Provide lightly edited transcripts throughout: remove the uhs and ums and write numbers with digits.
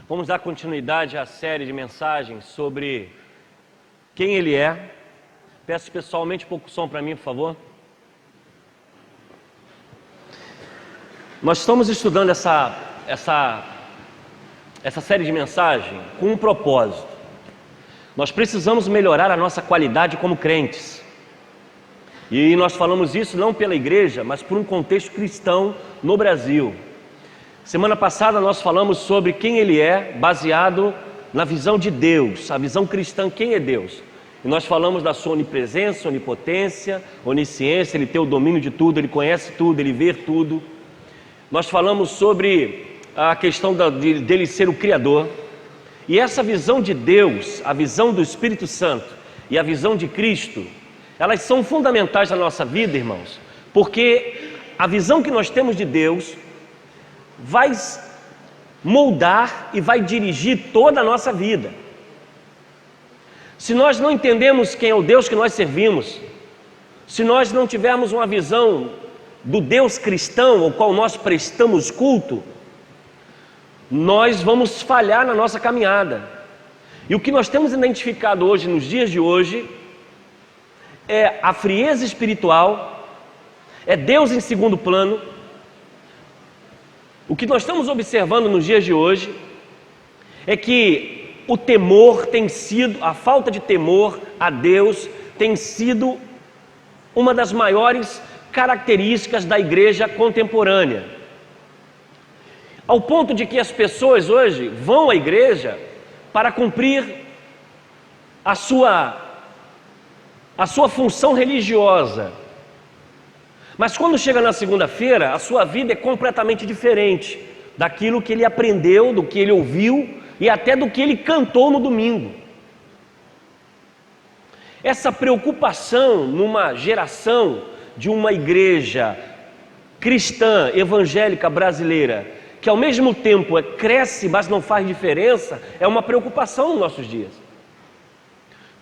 Vamos dar continuidade à série de mensagens sobre quem Ele é. Peço pessoalmente pouco som para mim, por favor. Nós estamos estudando essa série de mensagens com um propósito. Nós precisamos melhorar a nossa qualidade como crentes. E nós falamos isso não pela igreja, mas por um contexto cristão no Brasil. Semana passada nós falamos sobre quem Ele é, baseado na visão de Deus, a visão cristã, quem é Deus. E nós falamos da sua onipresença, onipotência, onisciência, Ele tem o domínio de tudo, Ele conhece tudo, Ele vê tudo. Nós falamos sobre a questão dele ser o Criador. E essa visão de Deus, a visão do Espírito Santo e a visão de Cristo, elas são fundamentais na nossa vida, irmãos, porque a visão que nós temos de Deus vai moldar e vai dirigir toda a nossa vida. Se nós não entendemos quem é o Deus que nós servimos, se nós não tivermos uma visão do Deus cristão ao qual nós prestamos culto, nós vamos falhar na nossa caminhada. E o que nós temos identificado hoje, nos dias de hoje, é a frieza espiritual, é Deus em segundo plano. O que nós estamos observando nos dias de hoje é que o temor tem sido, a falta de temor a Deus tem sido uma das maiores características da igreja contemporânea. Ao ponto de que as pessoas hoje vão à igreja para cumprir a sua função religiosa. Mas quando chega na segunda-feira, a sua vida é completamente diferente daquilo que ele aprendeu, do que ele ouviu e até do que ele cantou no domingo. Essa preocupação numa geração de uma igreja cristã, evangélica brasileira, que ao mesmo tempo cresce, mas não faz diferença, é uma preocupação nos nossos dias.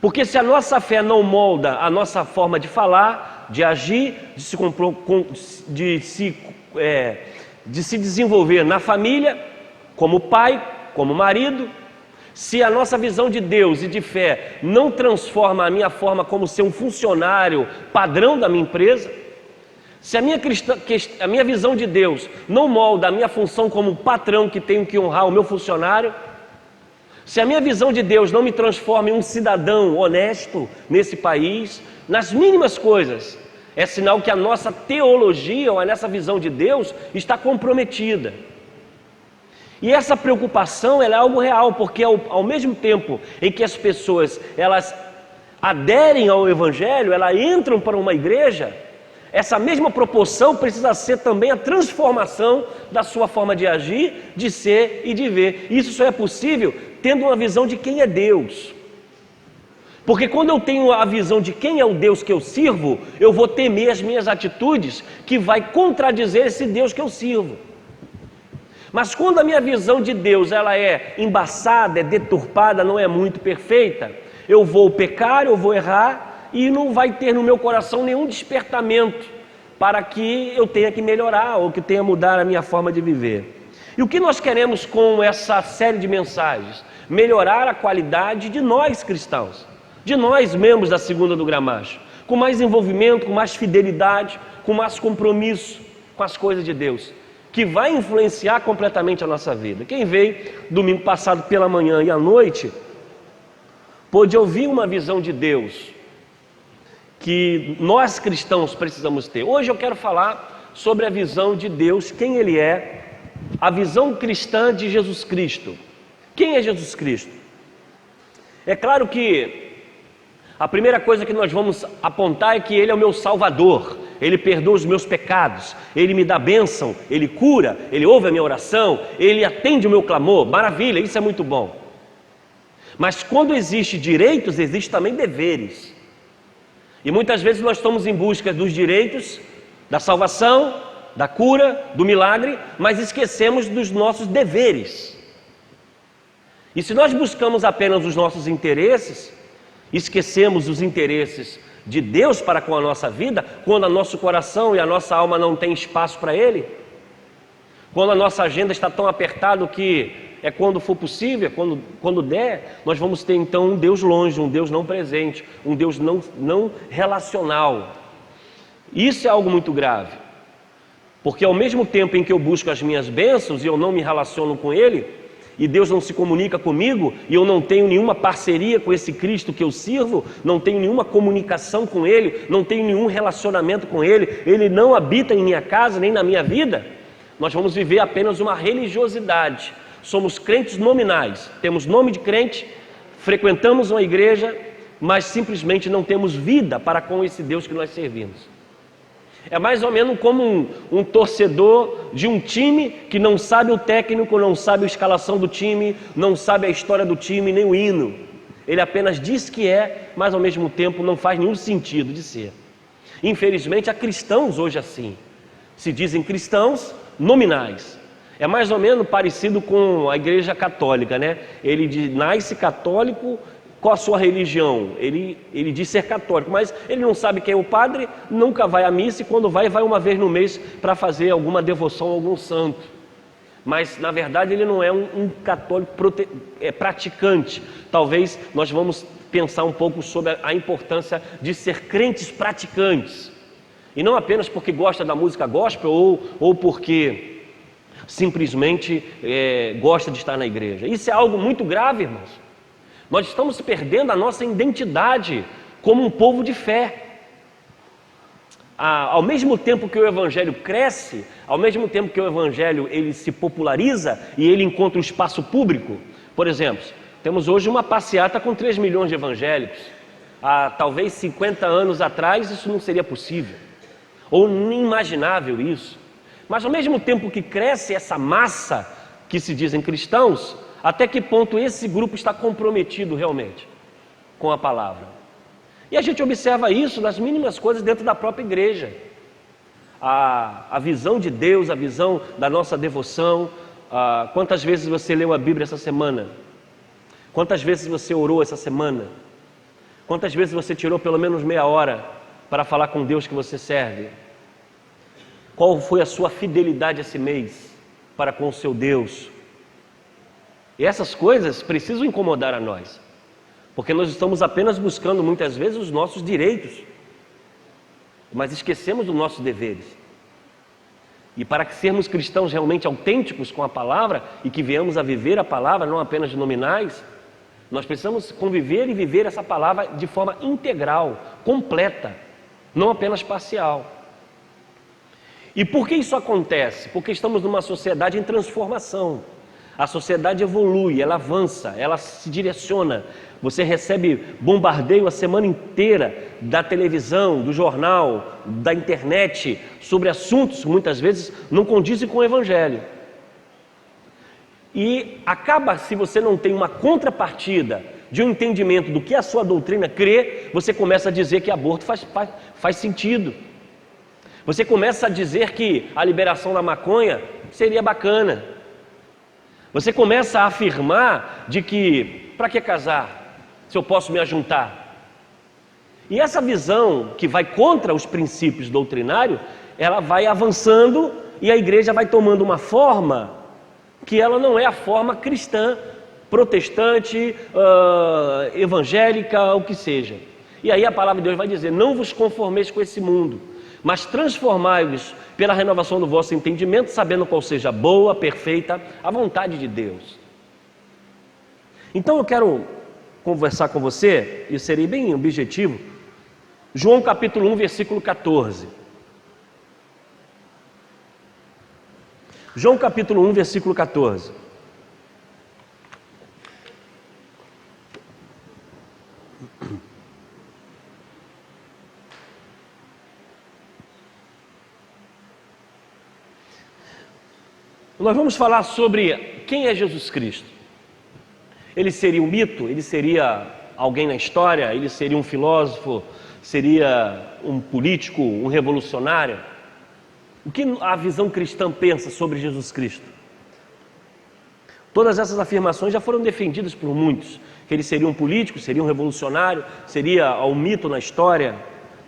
Porque se a nossa fé não molda a nossa forma de falar, de agir, de se desenvolver na família, como pai, como marido, se a nossa visão de Deus e de fé não transforma a minha forma como ser um funcionário padrão da minha empresa, se a minha visão de Deus não molda a minha função como patrão que tenho que honrar o meu funcionário, se a minha visão de Deus não me transforma em um cidadão honesto nesse país, nas mínimas coisas, é sinal que a nossa teologia ou a nossa visão de Deus está comprometida. E essa preocupação ela é algo real, porque ao mesmo tempo em que as pessoas elas aderem ao Evangelho, elas entram para uma igreja, essa mesma proporção precisa ser também a transformação da sua forma de agir, de ser e de ver. Isso só é possível tendo uma visão de quem é Deus. Porque quando eu tenho a visão de quem é o Deus que eu sirvo, eu vou temer as minhas atitudes que vai contradizer esse Deus que eu sirvo. Mas quando a minha visão de Deus ela é embaçada, é deturpada, não é muito perfeita, eu vou pecar, eu vou errar e não vai ter no meu coração nenhum despertamento para que eu tenha que melhorar ou que tenha que mudar a minha forma de viver. E o que nós queremos com essa série de mensagens? Melhorar a qualidade de nós cristãos, de nós membros da Segunda do Gramacho, com mais envolvimento, com mais fidelidade, com mais compromisso com as coisas de Deus, que vai influenciar completamente a nossa vida. Quem veio domingo passado pela manhã e à noite, pôde ouvir uma visão de Deus que nós cristãos precisamos ter. Hoje eu quero falar sobre a visão de Deus, quem Ele é, a visão cristã de Jesus Cristo. Quem é Jesus Cristo? É claro que a primeira coisa que nós vamos apontar é que Ele é o meu Salvador, Ele perdoa os meus pecados, Ele me dá bênção, Ele cura, Ele ouve a minha oração, Ele atende o meu clamor, maravilha, isso é muito bom. Mas quando existe direitos, existe também deveres. E muitas vezes nós estamos em busca dos direitos, da salvação, da cura, do milagre, mas esquecemos dos nossos deveres. E se nós buscamos apenas os nossos interesses, esquecemos os interesses de Deus para com a nossa vida, quando o nosso coração e a nossa alma não tem espaço para Ele, quando a nossa agenda está tão apertada que é quando for possível, é quando der, nós vamos ter então um Deus longe, um Deus não presente, um Deus não relacional. Isso é algo muito grave, porque ao mesmo tempo em que eu busco as minhas bênçãos e eu não me relaciono com Ele, e Deus não se comunica comigo, e eu não tenho nenhuma parceria com esse Cristo que eu sirvo, não tenho nenhuma comunicação com Ele, não tenho nenhum relacionamento com Ele, Ele não habita em minha casa nem na minha vida, nós vamos viver apenas uma religiosidade. Somos crentes nominais, temos nome de crente, frequentamos uma igreja, mas simplesmente não temos vida para com esse Deus que nós servimos. É mais ou menos como um torcedor de um time que não sabe o técnico, não sabe a escalação do time, não sabe a história do time, nem o hino. Ele apenas diz que é, mas ao mesmo tempo não faz nenhum sentido de ser. Infelizmente há cristãos hoje assim, se dizem cristãos nominais. É mais ou menos parecido com a igreja católica, né? Ele nasce católico. Qual a sua religião? Ele diz ser católico, mas ele não sabe quem é o padre, nunca vai à missa, e quando vai uma vez no mês para fazer alguma devoção a algum santo. Mas na verdade ele não é um católico praticante. Talvez nós vamos pensar um pouco sobre a importância de ser crentes praticantes, e não apenas porque gosta da música gospel ou porque simplesmente gosta de estar na igreja. Isso é algo muito grave, irmãos. Nós estamos perdendo a nossa identidade como um povo de fé. Ao mesmo tempo que o Evangelho cresce, ao mesmo tempo que o Evangelho ele se populariza e ele encontra um espaço público. Por exemplo, temos hoje uma passeata com 3 milhões de evangélicos. Há talvez 50 anos atrás isso não seria possível, ou inimaginável isso. Mas ao mesmo tempo que cresce essa massa que se dizem cristãos, até que ponto esse grupo está comprometido realmente com a palavra? E a gente observa isso nas mínimas coisas dentro da própria igreja. A visão de Deus, a visão da nossa devoção. Quantas vezes você leu a Bíblia essa semana? Quantas vezes você orou essa semana? Quantas vezes você tirou pelo menos meia hora para falar com Deus que você serve? Qual foi a sua fidelidade esse mês para com o seu Deus? E essas coisas precisam incomodar a nós, porque nós estamos apenas buscando muitas vezes os nossos direitos, mas esquecemos dos nossos deveres. E para que sermos cristãos realmente autênticos com a palavra e que venhamos a viver a palavra, não apenas de nominais, nós precisamos conviver e viver essa palavra de forma integral, completa, não apenas parcial. E por que isso acontece? Porque estamos numa sociedade em transformação. A sociedade evolui, ela avança, ela se direciona. Você recebe bombardeio a semana inteira da televisão, do jornal, da internet, sobre assuntos que muitas vezes não condizem com o Evangelho. E acaba, se você não tem uma contrapartida de um entendimento do que a sua doutrina crê, você começa a dizer que aborto faz sentido. Você começa a dizer que a liberação da maconha seria bacana. Você começa a afirmar de que, para que casar, se eu posso me ajuntar? E essa visão que vai contra os princípios doutrinários, ela vai avançando e a igreja vai tomando uma forma que ela não é a forma cristã, protestante, evangélica, o que seja. E aí a palavra de Deus vai dizer: não vos conformeis com esse mundo, mas transformai-vos pela renovação do vosso entendimento, sabendo qual seja a boa, perfeita, a vontade de Deus. Então eu quero conversar com você, e serei bem objetivo, João capítulo 1, versículo 14. João capítulo 1, versículo 14. Nós vamos falar sobre quem é Jesus Cristo. Ele seria um mito? Ele seria alguém na história? Ele seria um filósofo? Seria um político? Um revolucionário? O que a visão cristã pensa sobre Jesus Cristo? Todas essas afirmações já foram defendidas por muitos, que ele seria um político, seria um revolucionário, seria um mito na história.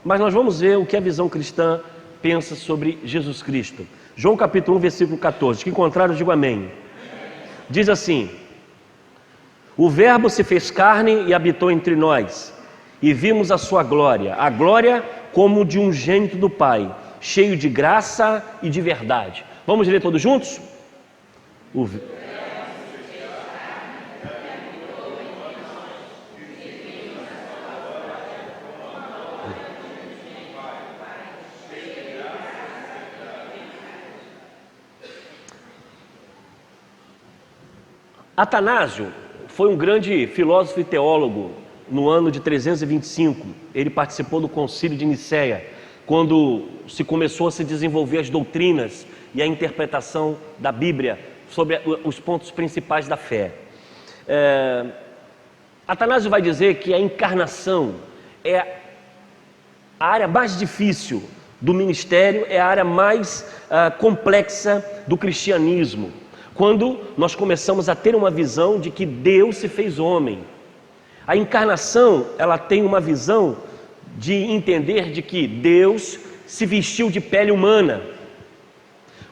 Mas nós vamos ver o que a visão cristã pensa sobre Jesus Cristo. João capítulo 1, versículo 14. Que encontraram, digo amém. diz assim: o Verbo se fez carne e habitou entre nós, e vimos a sua glória, a glória como de um gênito do Pai, cheio de graça e de verdade. Vamos ler todos juntos? Atanásio foi um grande filósofo e teólogo no ano de 325. Ele participou do concílio de Nicéia, quando se começou a se desenvolver as doutrinas e a interpretação da Bíblia sobre os pontos principais da fé. Atanásio vai dizer que a encarnação é a área mais difícil do ministério, é a área mais complexa do cristianismo. Quando nós começamos a ter uma visão de que Deus se fez homem. A encarnação, ela tem uma visão de entender de que Deus se vestiu de pele humana.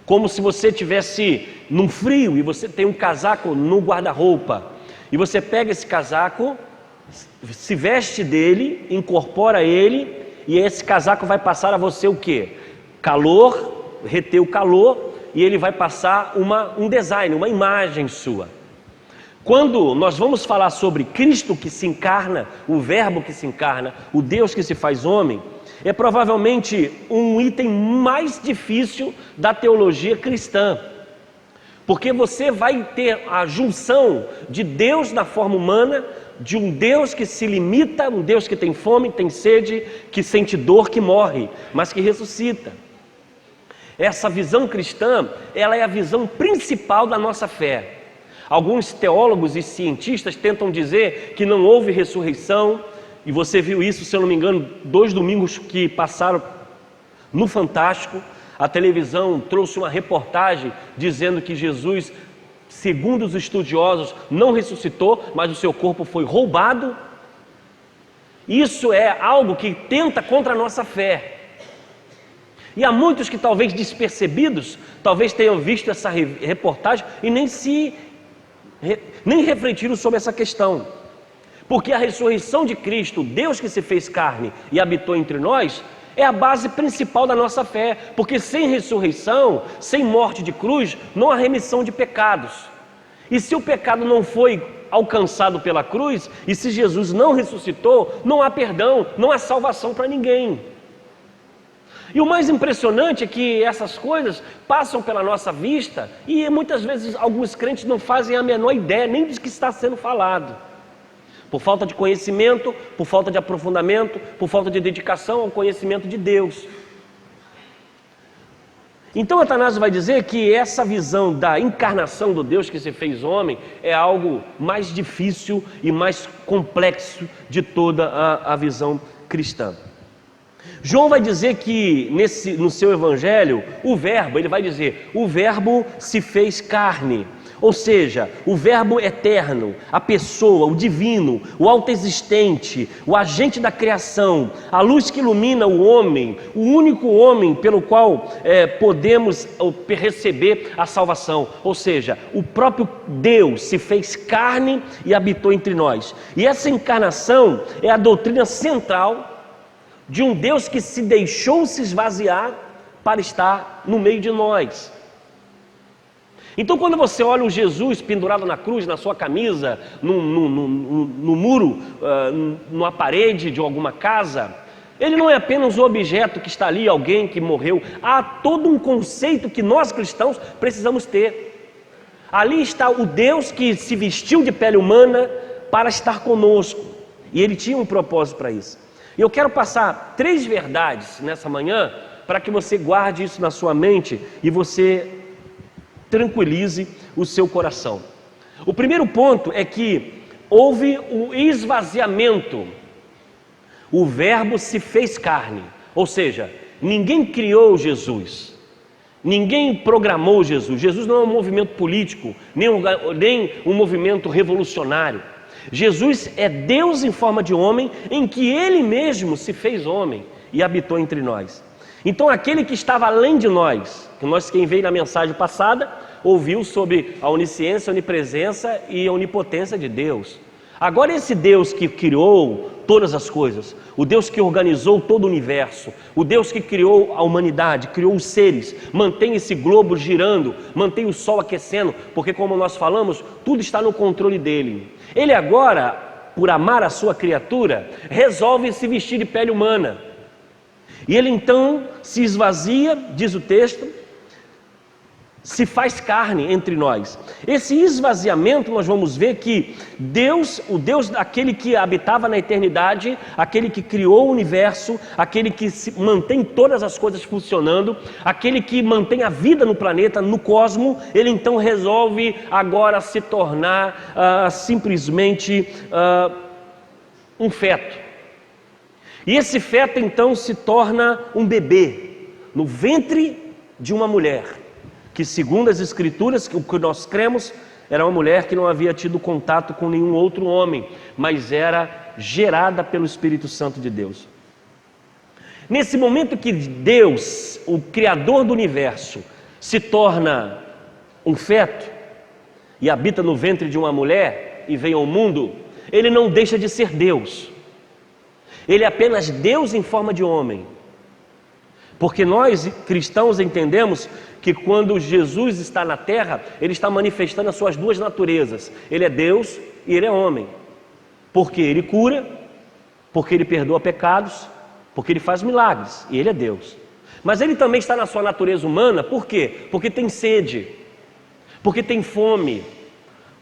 Como se você estivesse num frio e você tem um casaco no guarda-roupa. E você pega esse casaco, se veste dele, incorpora ele, e esse casaco vai passar a você o quê? Calor, reter o calor, e ele vai passar um design, uma imagem sua. Quando nós vamos falar sobre Cristo que se encarna, o Verbo que se encarna, o Deus que se faz homem, é provavelmente um item mais difícil da teologia cristã. Porque você vai ter a junção de Deus na forma humana, de um Deus que se limita, um Deus que tem fome, tem sede, que sente dor, que morre, mas que ressuscita. Essa visão cristã, ela é a visão principal da nossa fé. Alguns teólogos e cientistas tentam dizer que não houve ressurreição, e você viu isso, se eu não me engano, 2 domingos que passaram no Fantástico. A televisão trouxe uma reportagem dizendo que Jesus, segundo os estudiosos, não ressuscitou, mas o seu corpo foi roubado. Isso é algo que tenta contra a nossa fé. E há muitos que talvez despercebidos, talvez tenham visto essa reportagem e nem refletiram sobre essa questão. Porque a ressurreição de Cristo, Deus que se fez carne e habitou entre nós, é a base principal da nossa fé. Porque sem ressurreição, sem morte de cruz, não há remissão de pecados. E se o pecado não foi alcançado pela cruz, e se Jesus não ressuscitou, não há perdão, não há salvação para ninguém. E o mais impressionante é que essas coisas passam pela nossa vista e muitas vezes alguns crentes não fazem a menor ideia nem do que está sendo falado. Por falta de conhecimento, por falta de aprofundamento, por falta de dedicação ao conhecimento de Deus. Então Atanásio vai dizer que essa visão da encarnação do Deus que se fez homem é algo mais difícil e mais complexo de toda a visão cristã. João vai dizer que no seu evangelho, o Verbo, ele vai dizer, o Verbo se fez carne, ou seja, o Verbo eterno, a pessoa, o divino, o autoexistente, o agente da criação, a luz que ilumina o homem, o único homem pelo qual podemos receber a salvação, ou seja, o próprio Deus se fez carne e habitou entre nós. E essa encarnação é a doutrina central de um Deus que se deixou se esvaziar para estar no meio de nós. Então quando você olha o Jesus pendurado na cruz, na sua camisa, no muro, numa parede de alguma casa, ele não é apenas um objeto que está ali, alguém que morreu. Há todo um conceito que nós cristãos precisamos ter. Ali está o Deus que se vestiu de pele humana para estar conosco, e ele tinha um propósito para isso. E eu quero passar 3 verdades nessa manhã, para que você guarde isso na sua mente e você tranquilize o seu coração. O primeiro ponto é que houve o esvaziamento. O Verbo se fez carne, ou seja, ninguém criou Jesus, ninguém programou Jesus. Jesus não é um movimento político, nem um movimento revolucionário. Jesus é Deus em forma de homem, em que Ele mesmo se fez homem e habitou entre nós. Então aquele que estava além de nós, quem veio na mensagem passada, ouviu sobre a onisciência, a onipresença e a onipotência de Deus. Agora esse Deus que criou todas as coisas, o Deus que organizou todo o universo, o Deus que criou a humanidade, criou os seres, mantém esse globo girando, mantém o sol aquecendo, porque como nós falamos, tudo está no controle dele. Ele agora, por amar a sua criatura, resolve se vestir de pele humana. E ele então se esvazia, diz o texto, se faz carne entre nós. Esse esvaziamento nós vamos ver que Deus, o Deus, aquele que habitava na eternidade, aquele que criou o universo, aquele que mantém todas as coisas funcionando, aquele que mantém a vida no planeta, no cosmo, ele então resolve agora se tornar simplesmente um feto. E esse feto então se torna um bebê no ventre de uma mulher, que segundo as escrituras, o que nós cremos, era uma mulher que não havia tido contato com nenhum outro homem, mas era gerada pelo Espírito Santo de Deus. Nesse momento que Deus, o Criador do universo, se torna um feto e habita no ventre de uma mulher e vem ao mundo, ele não deixa de ser Deus. Ele é apenas Deus em forma de homem. Porque nós cristãos entendemos que quando Jesus está na terra, ele está manifestando as suas duas naturezas. Ele é Deus e ele é homem. Porque ele cura, porque ele perdoa pecados, porque ele faz milagres e ele é Deus. Mas ele também está na sua natureza humana, por quê? Porque tem sede, porque tem fome,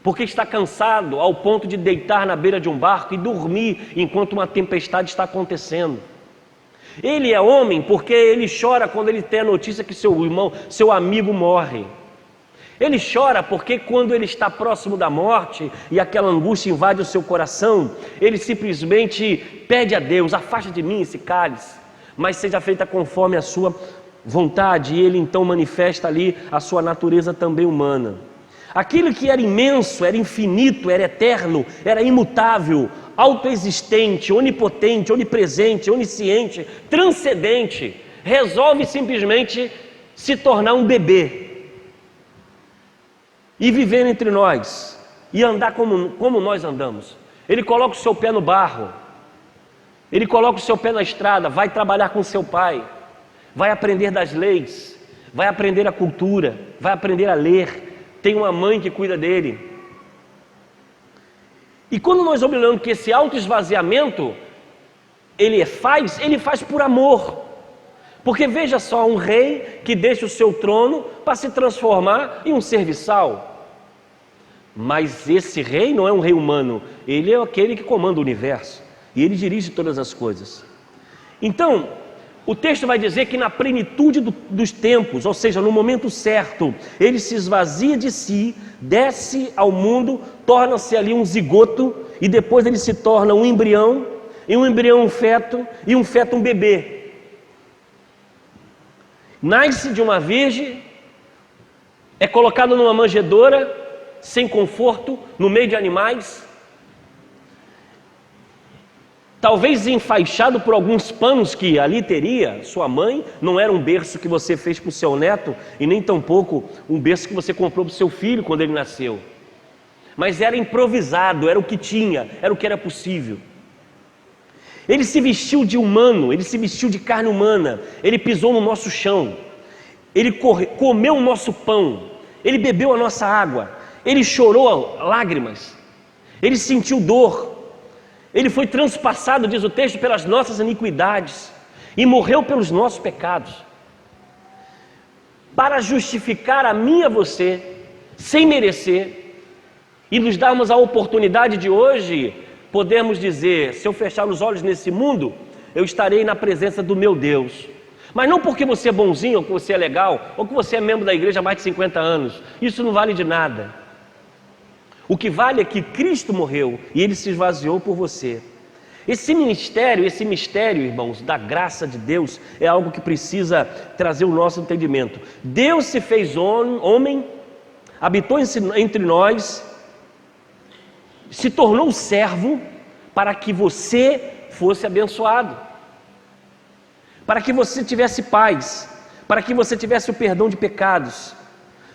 porque está cansado ao ponto de deitar na beira de um barco e dormir enquanto uma tempestade está acontecendo. Ele é homem porque ele chora quando ele tem a notícia que seu irmão, seu amigo morre. Ele chora porque quando ele está próximo da morte e aquela angústia invade o seu coração, ele simplesmente pede a Deus: afasta de mim esse cálice, mas seja feita conforme a sua vontade. E ele então manifesta ali a sua natureza também humana. Aquilo que era imenso, era infinito, era eterno, era imutável, autoexistente, onipotente, onipresente, onisciente, transcendente, resolve simplesmente se tornar um bebê e viver entre nós e andar como nós andamos. Ele coloca o seu pé no barro, ele coloca o seu pé na estrada, vai trabalhar com seu pai, vai aprender das leis, vai aprender a cultura, vai aprender a ler, tem uma mãe que cuida dele. E quando nós olhamos que esse autoesvaziamento ele faz por amor. Porque veja só, um rei que deixa o seu trono para se transformar em um serviçal. Mas esse rei não é um rei humano, ele é aquele que comanda o universo e ele dirige todas as coisas. Então, o texto vai dizer que na plenitude dos tempos, ou seja, no momento certo, ele se esvazia de si, desce ao mundo, torna-se ali um zigoto, e depois ele se torna um embrião, e um embrião um feto, e um feto um bebê. Nasce de uma virgem, é colocado numa manjedoura, sem conforto, no meio de animais, talvez enfaixado por alguns panos que ali teria sua mãe. Não era um berço que você fez para o seu neto, e nem tampouco um berço que você comprou para o seu filho quando ele nasceu. Mas era improvisado, era o que tinha, era o que era possível. Ele se vestiu de humano, ele se vestiu de carne humana, ele pisou no nosso chão, ele comeu o nosso pão, ele bebeu a nossa água, ele chorou lágrimas, ele sentiu dor, ele foi transpassado, diz o texto, pelas nossas iniquidades e morreu pelos nossos pecados, para justificar a mim e a você, sem merecer, e nos darmos a oportunidade de hoje podermos dizer: se eu fechar os olhos nesse mundo, eu estarei na presença do meu Deus. Mas não porque você é bonzinho, ou que você é legal, ou que você é membro da igreja há mais de 50 anos. Isso não vale de nada. O que vale é que Cristo morreu e Ele se esvaziou por você. Esse mistério, irmãos, da graça de Deus, é algo que precisa trazer o nosso entendimento. Deus se fez homem, habitou entre nós, se tornou servo para que você fosse abençoado, para que você tivesse paz, para que você tivesse o perdão de pecados,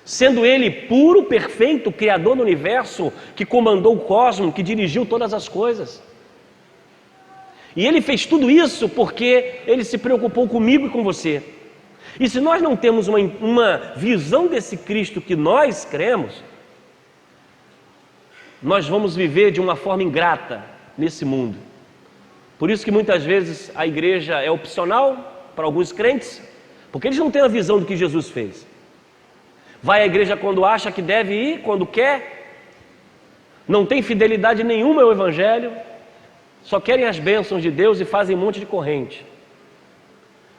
sendo Ele puro, perfeito, Criador do universo, que comandou o cosmos, que dirigiu todas as coisas. E Ele fez tudo isso porque Ele se preocupou comigo e com você. E se nós não temos uma visão desse Cristo que nós cremos, nós vamos viver de uma forma ingrata nesse mundo. Por isso que muitas vezes a igreja é opcional para alguns crentes, porque eles não têm a visão do que Jesus fez. Vai à igreja quando acha que deve ir, quando quer, não tem fidelidade nenhuma ao Evangelho, só querem as bênçãos de Deus e fazem um monte de corrente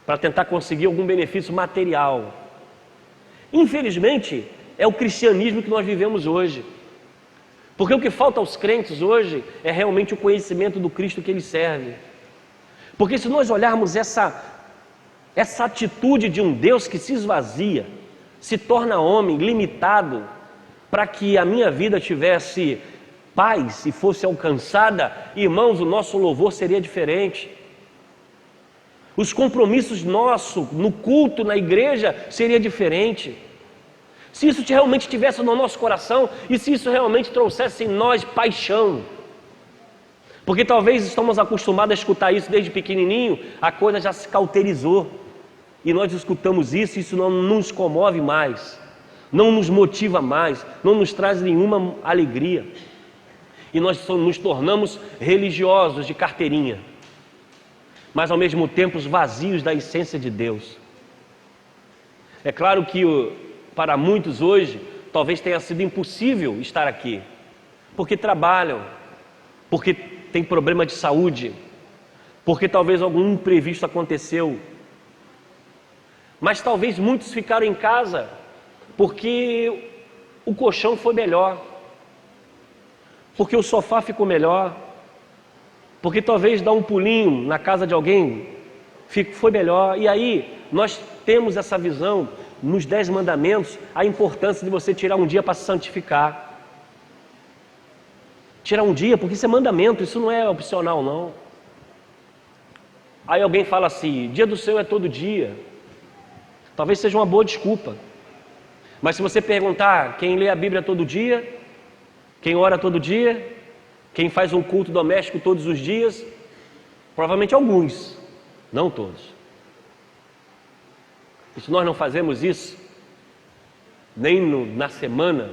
para tentar conseguir algum benefício material. Infelizmente, é o cristianismo que nós vivemos hoje. Porque o que falta aos crentes hoje é realmente o conhecimento do Cristo que Ele serve. Porque se nós olharmos essa atitude de um Deus que se esvazia, se torna homem, limitado, para que a minha vida tivesse paz e fosse alcançada, irmãos, o nosso louvor seria diferente. Os compromissos nossos no culto, na igreja, seria diferente. Se isso realmente estivesse no nosso coração e se isso realmente trouxesse em nós paixão. Porque talvez estamos acostumados a escutar isso desde pequenininho, a coisa já se cauterizou. E nós escutamos isso e isso não nos comove mais, não nos motiva mais, não nos traz nenhuma alegria. E nós nos tornamos religiosos de carteirinha, mas ao mesmo tempo vazios da essência de Deus. É claro que para muitos hoje, talvez tenha sido impossível estar aqui, porque trabalham, porque tem problema de saúde, porque talvez algum imprevisto aconteceu. Mas talvez muitos ficaram em casa porque o colchão foi melhor, porque o sofá ficou melhor, porque talvez dar um pulinho na casa de alguém foi melhor. E aí nós temos essa visão nos 10 mandamentos, a importância de você tirar um dia para se santificar. Tirar um dia, porque isso é mandamento, isso não é opcional não. Aí alguém fala assim, dia do Senhor é todo dia. Talvez seja uma boa desculpa. Mas se você perguntar quem lê a Bíblia todo dia, quem ora todo dia, quem faz um culto doméstico todos os dias, provavelmente alguns, não todos. E se nós não fazemos isso, nem na semana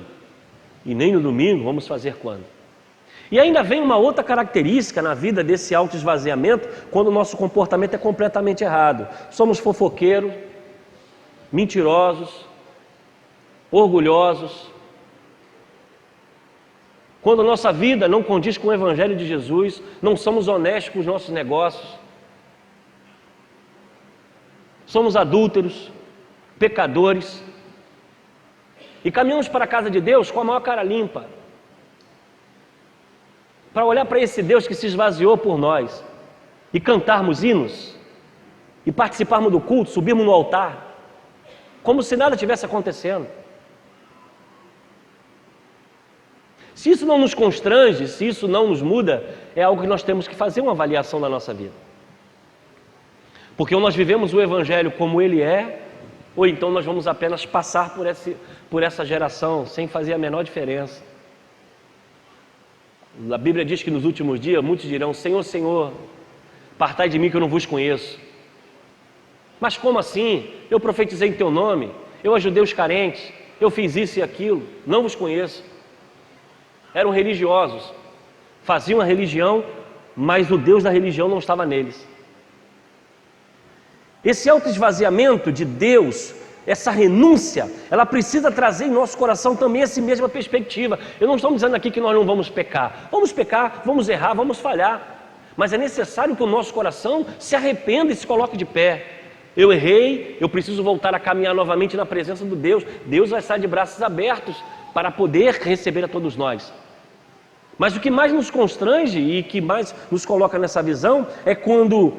e nem no domingo, vamos fazer quando? E ainda vem uma outra característica na vida desse autoesvaziamento, quando o nosso comportamento é completamente errado. Somos fofoqueiros, mentirosos, orgulhosos. Quando a nossa vida não condiz com o Evangelho de Jesus, não somos honestos com os nossos negócios, somos adúlteros, pecadores, e caminhamos para a casa de Deus com a maior cara limpa, para olhar para esse Deus que se esvaziou por nós, e cantarmos hinos, e participarmos do culto, subirmos no altar, como se nada tivesse acontecendo. Se isso não nos constrange, se isso não nos muda, é algo que nós temos que fazer uma avaliação da nossa vida. Porque ou nós vivemos o Evangelho como ele é, ou então nós vamos apenas passar por essa geração sem fazer a menor diferença. A Bíblia diz que nos últimos dias muitos dirão, Senhor, Senhor, partai de mim que eu não vos conheço. Mas como assim? Eu profetizei em teu nome, eu ajudei os carentes, eu fiz isso e aquilo, não vos conheço. Eram religiosos, faziam a religião, mas o Deus da religião não estava neles. Esse autoesvaziamento de Deus, essa renúncia, ela precisa trazer em nosso coração também essa mesma perspectiva. Eu não estou dizendo aqui que nós não vamos pecar, vamos errar, vamos falhar, mas é necessário que o nosso coração se arrependa e se coloque de pé. Eu errei, eu preciso voltar a caminhar novamente na presença do Deus. Deus vai estar de braços abertos para poder receber a todos nós. Mas o que mais nos constrange e que mais nos coloca nessa visão é quando,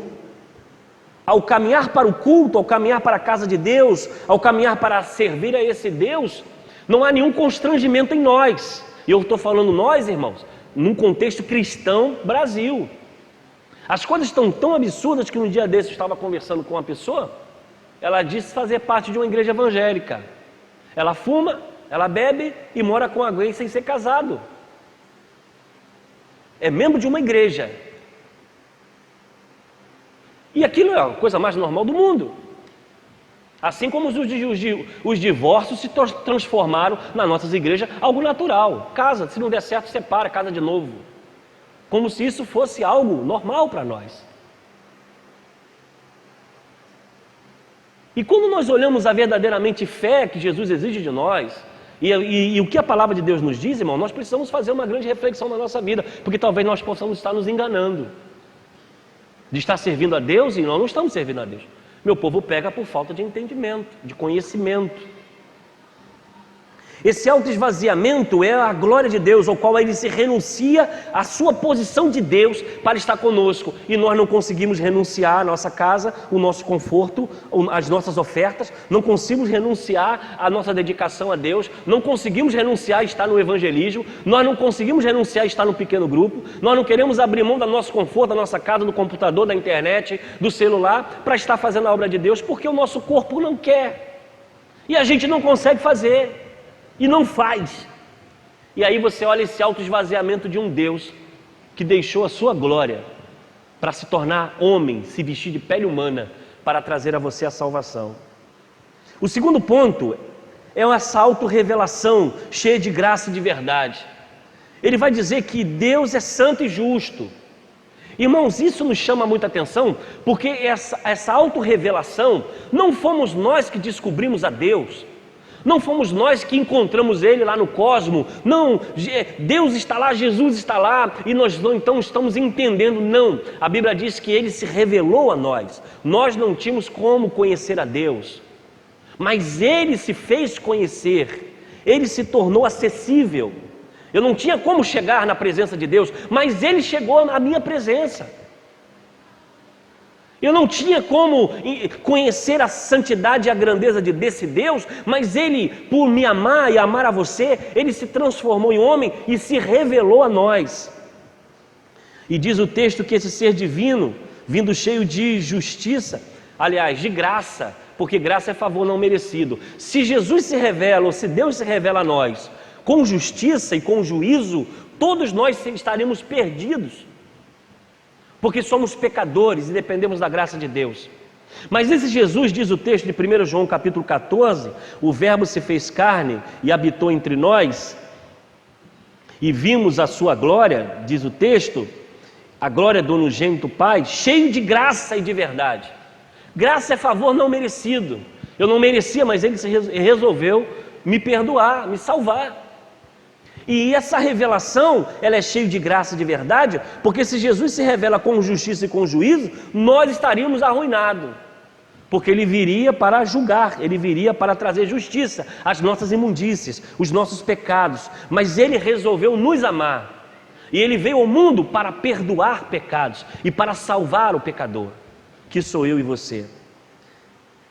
ao caminhar para o culto, ao caminhar para a casa de Deus, ao caminhar para servir a esse Deus, não há nenhum constrangimento em nós. E eu estou falando nós, irmãos, num contexto cristão Brasil. As coisas estão tão absurdas que um dia desses eu estava conversando com uma pessoa, ela disse fazer parte de uma igreja evangélica. Ela fuma, ela bebe e mora com alguém sem ser casado. É membro de uma igreja. E aquilo é a coisa mais normal do mundo. Assim como os divórcios se transformaram nas nossas igrejas algo natural. Casa, se não der certo, separa, casa de novo. Como se isso fosse algo normal para nós. E quando nós olhamos a verdadeiramente fé que Jesus exige de nós, e o que a palavra de Deus nos diz, irmão, nós precisamos fazer uma grande reflexão na nossa vida, porque talvez nós possamos estar nos enganando de estar servindo a Deus e nós não estamos servindo a Deus. Meu povo pega por falta de entendimento, de conhecimento. Esse autoesvaziamento é a glória de Deus, ao qual ele se renuncia à sua posição de Deus para estar conosco. E nós não conseguimos renunciar à nossa casa, o nosso conforto, as nossas ofertas, não conseguimos renunciar à nossa dedicação a Deus, não conseguimos renunciar a estar no evangelismo, nós não conseguimos renunciar a estar no pequeno grupo, nós não queremos abrir mão do nosso conforto, da nossa casa, do computador, da internet, do celular, para estar fazendo a obra de Deus, porque o nosso corpo não quer. E a gente não consegue fazer. E não faz. E aí você olha esse autoesvaziamento de um Deus que deixou a sua glória para se tornar homem, se vestir de pele humana, para trazer a você a salvação. O segundo ponto é essa autorrevelação cheia de graça e de verdade. Ele vai dizer que Deus é santo e justo. Irmãos, isso nos chama muita atenção, porque essa autorrevelação não fomos nós que descobrimos a Deus. Não fomos nós que encontramos Ele lá no cosmo. Não, Deus está lá, Jesus está lá, e nós não então estamos entendendo. Não, a Bíblia diz que Ele se revelou a nós. Nós não tínhamos como conhecer a Deus, mas Ele se fez conhecer. Ele se tornou acessível. Eu não tinha como chegar na presença de Deus, mas Ele chegou na minha presença. Eu não tinha como conhecer a santidade e a grandeza desse Deus, mas Ele, por me amar e amar a você, Ele se transformou em homem e se revelou a nós. E diz o texto que esse ser divino, vindo cheio de justiça, aliás, de graça, porque graça é favor não merecido. Se Jesus se revela, ou se Deus se revela a nós, com justiça e com juízo, todos nós estaremos perdidos. Porque somos pecadores e dependemos da graça de Deus. Mas esse Jesus, diz o texto de 1 João capítulo 14, o verbo se fez carne e habitou entre nós, e vimos a sua glória, diz o texto, a glória do unigênito Pai, cheio de graça e de verdade. Graça é favor não merecido. Eu não merecia, mas Ele resolveu me perdoar, me salvar. E essa revelação, ela é cheia de graça e de verdade, porque se Jesus se revela com justiça e com juízo, nós estaríamos arruinados. Porque Ele viria para julgar, Ele viria para trazer justiça às nossas imundícies, os nossos pecados. Mas Ele resolveu nos amar. E Ele veio ao mundo para perdoar pecados e para salvar o pecador, que sou eu e você.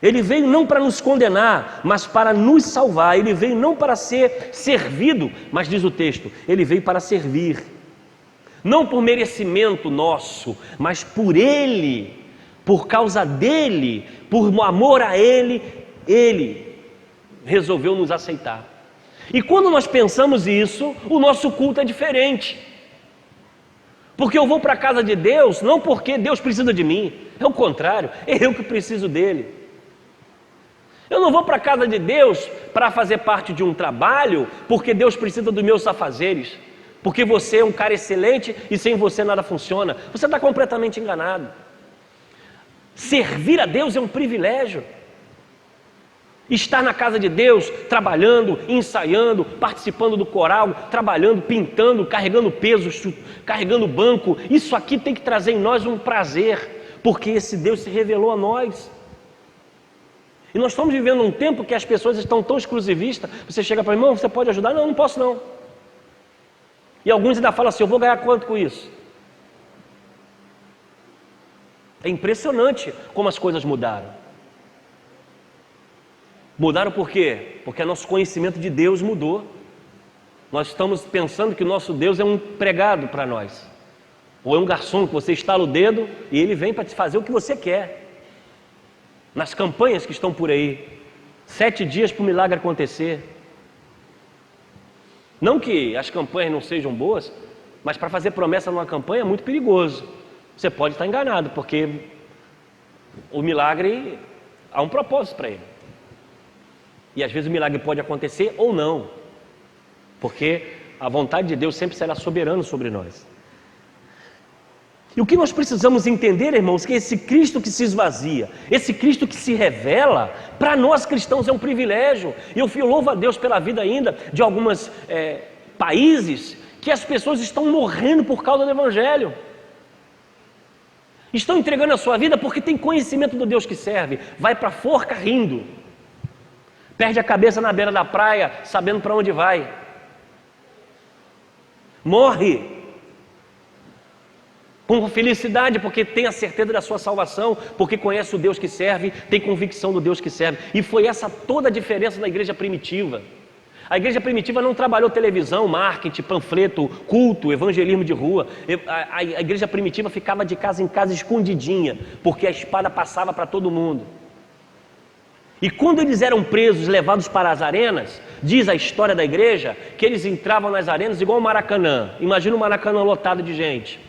Ele veio não para nos condenar, mas para nos salvar. Ele veio não para ser servido, mas diz o texto, Ele veio para servir. Não por merecimento nosso, mas por Ele, por causa dEle, por amor a Ele, Ele resolveu nos aceitar. E quando nós pensamos isso, o nosso culto é diferente. Porque eu vou para a casa de Deus, não porque Deus precisa de mim, é o contrário, é eu que preciso dEle. Eu não vou para a casa de Deus para fazer parte de um trabalho, porque Deus precisa dos meus afazeres, porque você é um cara excelente e sem você nada funciona. Você está completamente enganado. Servir a Deus é um privilégio. Estar na casa de Deus, trabalhando, ensaiando, participando do coral, trabalhando, pintando, carregando peso, carregando banco, isso aqui tem que trazer em nós um prazer, porque esse Deus se revelou a nós. E nós estamos vivendo um tempo que as pessoas estão tão exclusivistas. Você chega para mim, irmão, você pode ajudar? Não, não posso não. E alguns ainda falam assim, eu vou ganhar quanto com isso? É impressionante como as coisas mudaram. Mudaram por quê? Porque nosso conhecimento de Deus mudou. Nós estamos pensando que o nosso Deus é um empregado para nós. Ou é um garçom que você estala o dedo e ele vem para te fazer o que você quer. Nas campanhas que estão por aí, 7 dias para o milagre acontecer. Não que as campanhas não sejam boas, mas para fazer promessa numa campanha é muito perigoso. Você pode estar enganado, porque o milagre há um propósito para ele. E às vezes o milagre pode acontecer ou não, porque a vontade de Deus sempre será soberana sobre nós. E o que nós precisamos entender, irmãos, que esse Cristo que se esvazia, esse Cristo que se revela, para nós cristãos é um privilégio. E eu louvo a Deus pela vida ainda de alguns países que as pessoas estão morrendo por causa do Evangelho. Estão entregando a sua vida porque tem conhecimento do Deus que serve. Vai para a forca rindo. Perde a cabeça na beira da praia, sabendo para onde vai. Morre com felicidade, porque tem a certeza da sua salvação, porque conhece o Deus que serve, tem convicção do Deus que serve. E foi essa toda a diferença da igreja primitiva. A igreja primitiva não trabalhou televisão, marketing, panfleto, culto, evangelismo de rua. A igreja primitiva ficava de casa em casa escondidinha, porque a espada passava para todo mundo. E quando eles eram presos, levados para as arenas, diz a história da igreja, que eles entravam nas arenas igual o Maracanã. Imagina o Maracanã lotado de gente.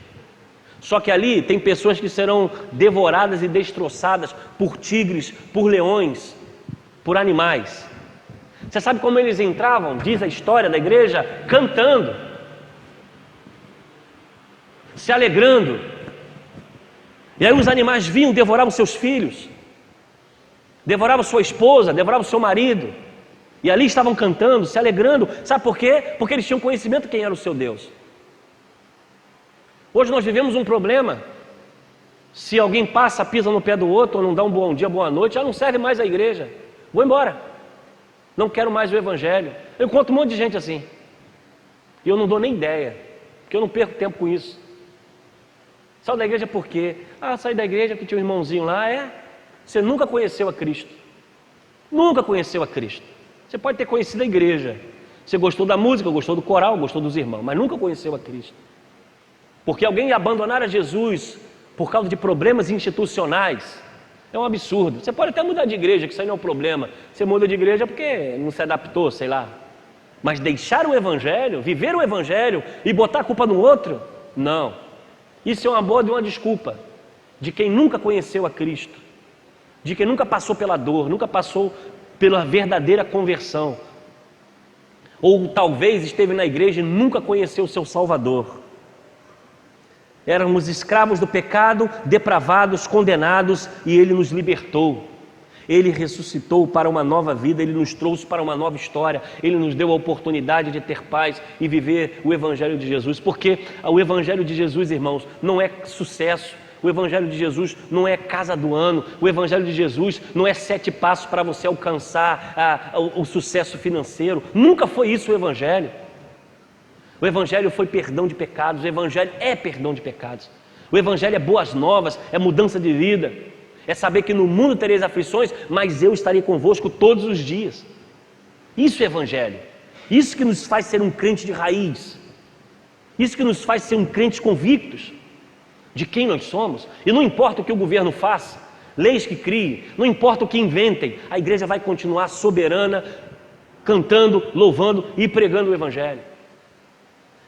Só que ali tem pessoas que serão devoradas e destroçadas por tigres, por leões, por animais. Você sabe como eles entravam? Diz a história da igreja, cantando, se alegrando. E aí os animais vinham, devoravam seus filhos, devoravam sua esposa, devoravam seu marido. E ali estavam cantando, se alegrando. Sabe por quê? Porque eles tinham conhecimento de quem era o seu Deus. Hoje nós vivemos um problema. Se alguém passa, pisa no pé do outro, ou não dá um bom dia, boa noite, já não serve mais a igreja. Vou embora. Não quero mais o Evangelho. Eu encontro um monte de gente assim. E eu não dou nem ideia, porque eu não perco tempo com isso. Saiu da igreja por quê? Saí da igreja porque tinha um irmãozinho lá. Você nunca conheceu a Cristo. Nunca conheceu a Cristo. Você pode ter conhecido a igreja. Você gostou da música, gostou do coral, gostou dos irmãos, mas nunca conheceu a Cristo. Porque alguém abandonar a Jesus por causa de problemas institucionais é um absurdo. Você pode até mudar de igreja, que isso aí não é um problema. Você muda de igreja porque não se adaptou, sei lá. Mas deixar o Evangelho, viver o Evangelho e botar a culpa no outro? Não. Isso é uma boa de uma desculpa de quem nunca conheceu a Cristo, de quem nunca passou pela dor, nunca passou pela verdadeira conversão. Ou talvez esteve na igreja e nunca conheceu o seu Salvador. Éramos escravos do pecado, depravados, condenados, e Ele nos libertou. Ele ressuscitou para uma nova vida, Ele nos trouxe para uma nova história, Ele nos deu a oportunidade de ter paz e viver o Evangelho de Jesus. Porque o Evangelho de Jesus, irmãos, não é sucesso. O Evangelho de Jesus não é casa do ano. O Evangelho de Jesus não é 7 passos para você alcançar o sucesso financeiro. Nunca foi isso o Evangelho. O Evangelho foi perdão de pecados. O Evangelho é perdão de pecados. O Evangelho é boas novas, é mudança de vida. É saber que no mundo tereis aflições, mas eu estarei convosco todos os dias. Isso é Evangelho. Isso que nos faz ser um crente de raiz. Isso que nos faz ser um crente convictos de quem nós somos. E não importa o que o governo faça, leis que criem, não importa o que inventem, a igreja vai continuar soberana, cantando, louvando e pregando o Evangelho.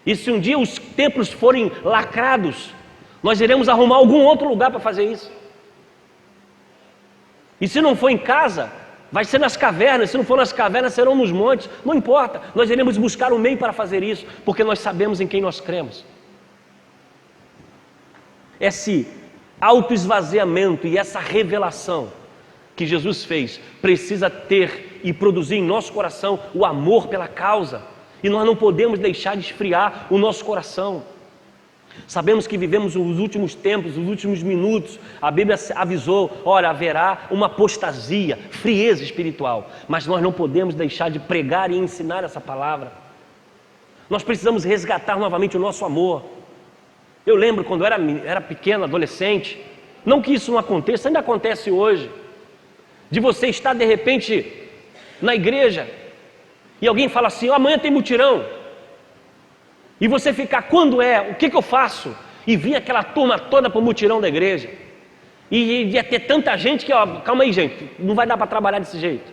E se um dia os templos forem lacrados, nós iremos arrumar algum outro lugar para fazer isso. E se não for em casa, vai ser nas cavernas. Se não for nas cavernas, serão nos montes. Não importa, nós iremos buscar um meio para fazer isso, porque nós sabemos em quem nós cremos. Esse autoesvaziamento e essa revelação que Jesus fez precisa ter e produzir em nosso coração o amor pela causa. E nós não podemos deixar de esfriar o nosso coração. Sabemos que vivemos os últimos tempos, os últimos minutos. A Bíblia avisou, olha, haverá uma apostasia, frieza espiritual. Mas nós não podemos deixar de pregar e ensinar essa palavra. Nós precisamos resgatar novamente o nosso amor. Eu lembro quando eu era pequeno, adolescente, não que isso não aconteça, ainda acontece hoje, de você estar de repente na igreja e alguém fala assim, amanhã tem mutirão, e você ficar, quando é, o que eu faço? E vir aquela turma toda para o mutirão da igreja, e ia ter tanta gente que, calma aí gente, não vai dar para trabalhar desse jeito.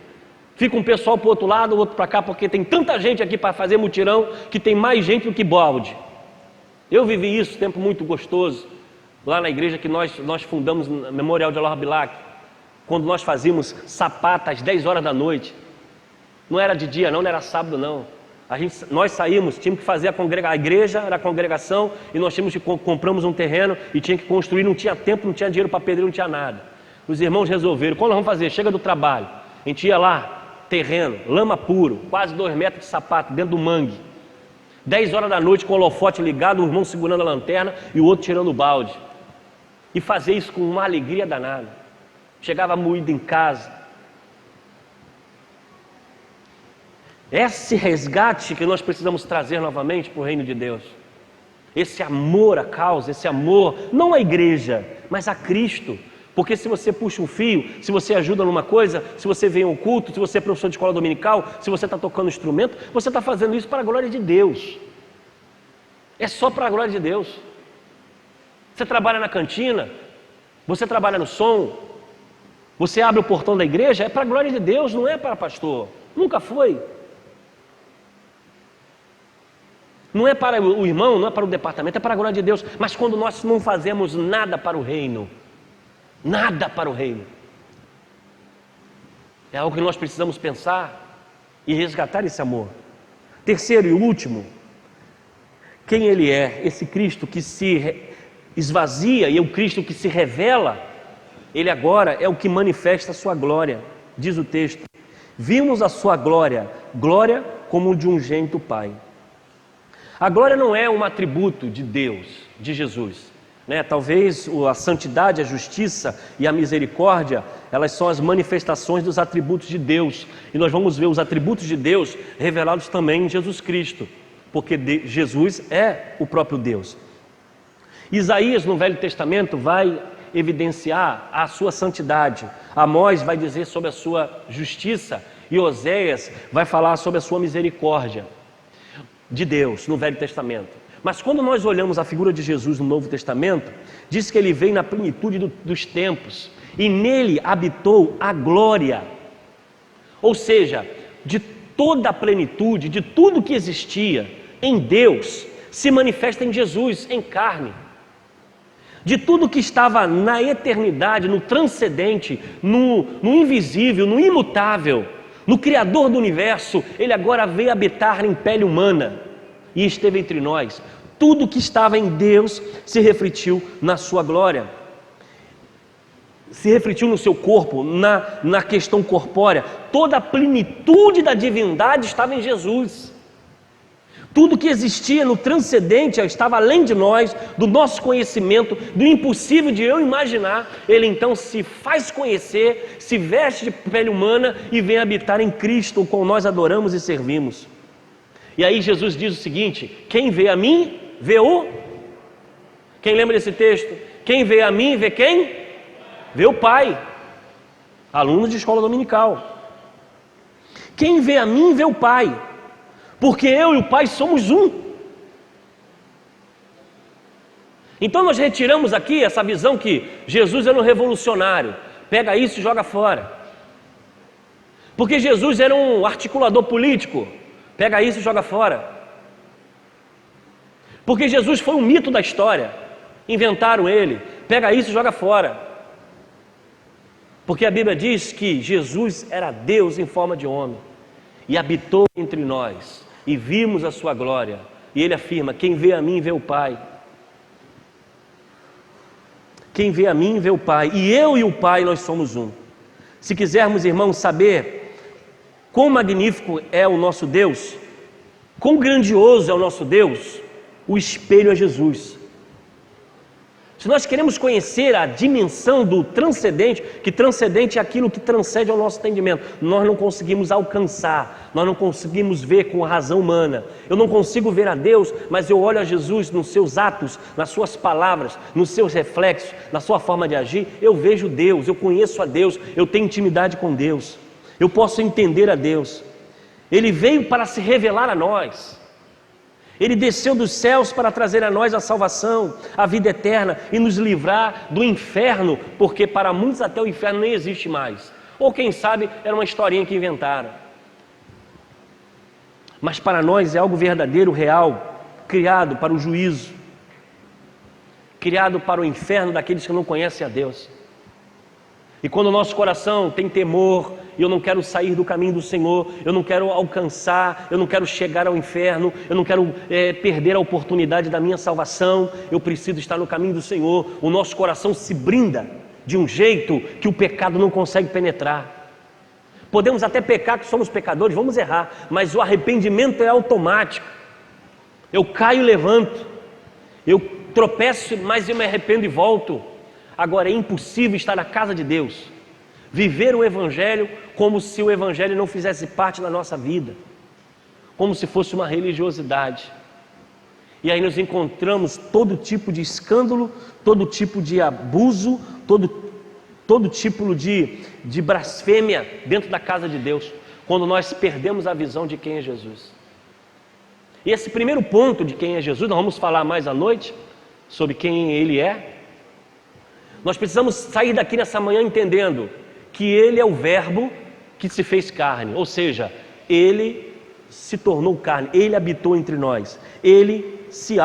Fica um pessoal para o outro lado, o outro para cá, porque tem tanta gente aqui para fazer mutirão, que tem mais gente do que balde. Eu vivi isso, tempo muito gostoso, lá na igreja que nós fundamos, no Memorial de Allah Bilac, quando nós fazíamos sapata às 10 horas da noite. Não era de dia não era sábado não. Nós saímos, tínhamos que fazer a igreja, era a congregação, e nós tínhamos que compramos um terreno e tinha que construir, não tinha tempo, não tinha dinheiro para pedreiro, não tinha nada. Os irmãos resolveram, quando nós vamos fazer? Chega do trabalho, a gente ia lá, terreno, lama puro, quase 2 metros de sapato, dentro do mangue. 10 horas da noite com o holofote ligado, um irmão segurando a lanterna e o outro tirando o balde. E fazer isso com uma alegria danada. Chegava moído em casa. Esse resgate que nós precisamos trazer novamente para o reino de Deus. Esse amor à causa, esse amor, não à igreja, mas a Cristo. Porque se você puxa um fio, se você ajuda numa coisa, se você vem ao culto, se você é professor de escola dominical, se você está tocando instrumento, você está fazendo isso para a glória de Deus. É só para a glória de Deus. Você trabalha na cantina, você trabalha no som, você abre o portão da igreja, é para a glória de Deus, não é para pastor. Nunca foi. Não é para o irmão, não é para o departamento, é para a glória de Deus. Mas quando nós não fazemos nada para o reino, nada para o reino, é algo que nós precisamos pensar e resgatar esse amor. Terceiro e último, quem Ele é? Esse Cristo que se esvazia e o Cristo que se revela, Ele agora é o que manifesta a sua glória. Diz o texto: vimos a sua glória, glória como de um unigênito Pai. A glória não é um atributo de Deus, de Jesus, né? Talvez a santidade, a justiça e a misericórdia, elas são as manifestações dos atributos de Deus. E nós vamos ver os atributos de Deus revelados também em Jesus Cristo, porque Jesus é o próprio Deus. Isaías, no Velho Testamento, vai evidenciar a sua santidade. Amós vai dizer sobre a sua justiça e Oséias vai falar sobre a sua misericórdia de Deus no Velho Testamento. Mas quando nós olhamos a figura de Jesus no Novo Testamento, diz que Ele veio na plenitude dos tempos e nele habitou a glória. Ou seja, de toda a plenitude, de tudo que existia em Deus, se manifesta em Jesus, em carne. De tudo que estava na eternidade, no transcendente, no invisível, no imutável, no Criador do universo, Ele agora veio habitar em pele humana e esteve entre nós. Tudo que estava em Deus se refletiu na sua glória, se refletiu no seu corpo, na questão corpórea. Toda a plenitude da divindade estava em Jesus. Tudo que existia no transcendente estava além de nós, do nosso conhecimento, do impossível de eu imaginar. Ele então se faz conhecer, se veste de pele humana e vem habitar em Cristo, o qual nós adoramos e servimos. E aí Jesus diz o seguinte: quem vê a mim, vê o... Quem lembra desse texto? Quem vê a mim, vê quem? Vê o Pai. Aluno de escola dominical. Quem vê a mim, vê o Pai. Porque eu e o Pai somos um. Então nós retiramos aqui essa visão que Jesus era um revolucionário. Pega isso e joga fora. Porque Jesus era um articulador político. Pega isso e joga fora. Porque Jesus foi um mito da história. Inventaram ele. Pega isso e joga fora. Porque a Bíblia diz que Jesus era Deus em forma de homem e habitou entre nós. E vimos a sua glória. E ele afirma: quem vê a mim, vê o Pai. Quem vê a mim, vê o Pai. E eu e o Pai, nós somos um. Se quisermos, irmãos, saber quão magnífico é o nosso Deus, quão grandioso é o nosso Deus, o espelho é Jesus. Se nós queremos conhecer a dimensão do transcendente, que transcendente é aquilo que transcende ao nosso entendimento, nós não conseguimos alcançar, nós não conseguimos ver com a razão humana. Eu não consigo ver a Deus, mas eu olho a Jesus nos seus atos, nas suas palavras, nos seus reflexos, na sua forma de agir. Eu vejo Deus, eu conheço a Deus, eu tenho intimidade com Deus, eu posso entender a Deus. Ele veio para se revelar a nós. Ele desceu dos céus para trazer a nós a salvação, a vida eterna e nos livrar do inferno, porque para muitos até o inferno nem existe mais. ou quem sabe era uma historinha que inventaram. Mas para nós é algo verdadeiro, real, criado para o juízo, criado para o inferno daqueles que não conhecem a Deus. E quando o nosso coração tem temor, e eu não quero sair do caminho do Senhor, eu não quero alcançar, eu não quero chegar ao inferno, eu não quero perder a oportunidade da minha salvação, eu preciso estar no caminho do Senhor, o nosso coração se blinda de um jeito que o pecado não consegue penetrar. Podemos até pecar, que somos pecadores, vamos errar, mas o arrependimento é automático. Eu caio e levanto, eu tropeço, mas eu me arrependo e volto. Agora é impossível estar na casa de Deus, viver o Evangelho como se o Evangelho não fizesse parte da nossa vida, como se fosse uma religiosidade. E aí nós encontramos todo tipo de escândalo, todo tipo de abuso, todo tipo de blasfêmia dentro da casa de Deus, quando nós perdemos a visão de quem é Jesus. E esse primeiro ponto de quem é Jesus, nós vamos falar mais à noite sobre quem Ele é. Nós precisamos sair daqui nessa manhã entendendo que Ele é o Verbo que se fez carne, ou seja, Ele se tornou carne, Ele habitou entre nós, Ele se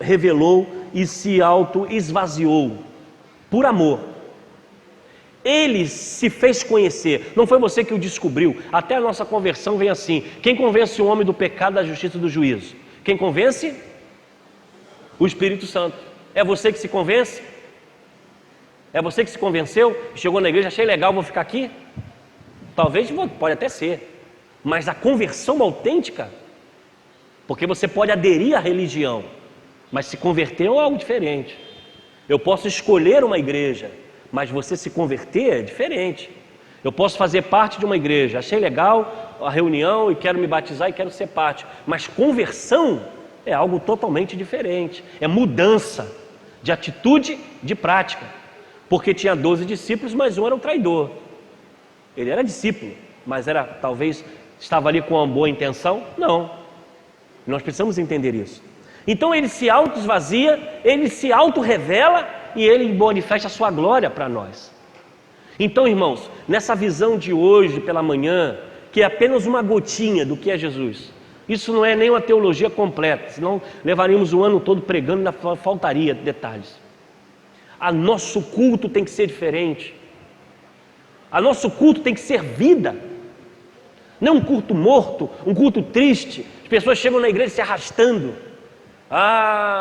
revelou e se esvaziou por amor. Ele se fez conhecer, não foi você que o descobriu. Até a nossa conversão vem assim: quem convence o homem do pecado, da justiça e do juízo? Quem convence? O Espírito Santo. É você que se convence? É você que se convenceu? Chegou na igreja, achei legal, vou ficar aqui? Talvez, pode até ser, mas a conversão autêntica, porque você pode aderir à religião, mas se converter é algo diferente. Eu posso escolher uma igreja, mas você se converter é diferente. Eu posso fazer parte de uma igreja, achei legal a reunião e quero me batizar e quero ser parte, mas conversão é algo totalmente diferente, é mudança de atitude, de prática. Porque tinha 12 discípulos, mas um era o traidor. Ele era discípulo, mas talvez estava ali com uma boa intenção? Não. Nós precisamos entender isso. Então ele se auto-esvazia, ele se auto-revela e ele manifesta a sua glória para nós. Então, irmãos, nessa visão de hoje pela manhã, que é apenas uma gotinha do que é Jesus, isso não é nem uma teologia completa, senão levaríamos o ano todo pregando, ainda faltaria detalhes. Nosso culto tem que ser diferente. Nosso culto tem que ser vida. Não um culto morto, um culto triste. As pessoas chegam na igreja se arrastando.